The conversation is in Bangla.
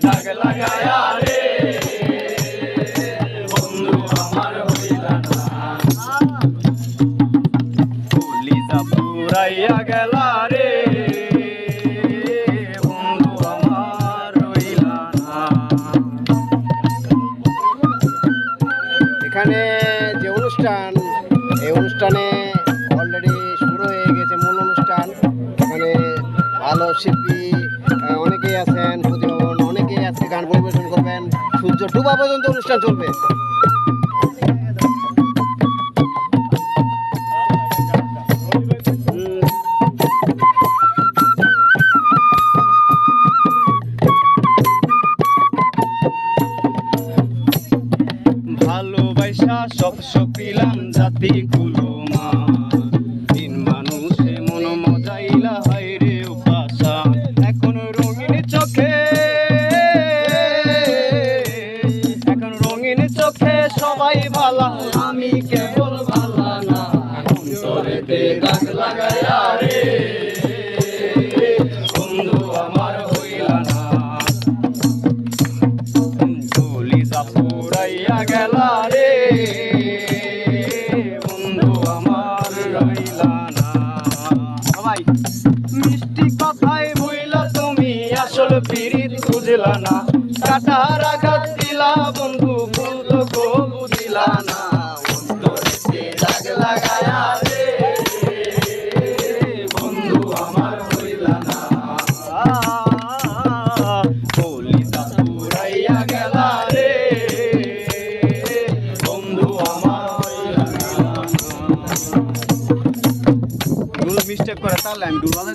দাগ লাগায়া রে বন্ধু আমার হইলা না কলিজা পুরাইয়া গেলা রে বন্ধু আমার হইলা না। এখানে যে অনুষ্ঠান, এই অনুষ্ঠানে অলরেডি শুরু হয়ে গেছে মূল অনুষ্ঠান। এখানে ভালো শিল্পী অনেকেই আছেন, প্রতিভাবান অনেকেই আছে, গান পরিবেশন করবেন। সূর্য ডুবা পর্যন্ত অনুষ্ঠান চলবে। ভালোবাসা সব সপিলাম জাতি কুলো মা তিন মানুষে মন মজাইলা হয় রে উপাসা এখন রঙিন চোখে সবাই ভালা আমি কেবল ভালা না অন্তরেতে দাগ লাগায়া রে বন্ধু আমার হইলা না কলিজা পুরাইয়া গেলা রে বন্ধু আমার রইলা না। সবাই মিষ্টি কথায় ভুইলা তুমি আসল পিরিত বুঝলা না কাটার আঘাত দিলা বন্ধু ভুল তো কবু দিলা না অন্তরেতে দাগ লাগায়া রে বন্ধু আমার হইলা না কলিজা পুরাইয়া গেলা রে বন্ধু আমার হইলা না। মিস্টেক করে তাহলে আমি ডুবাতে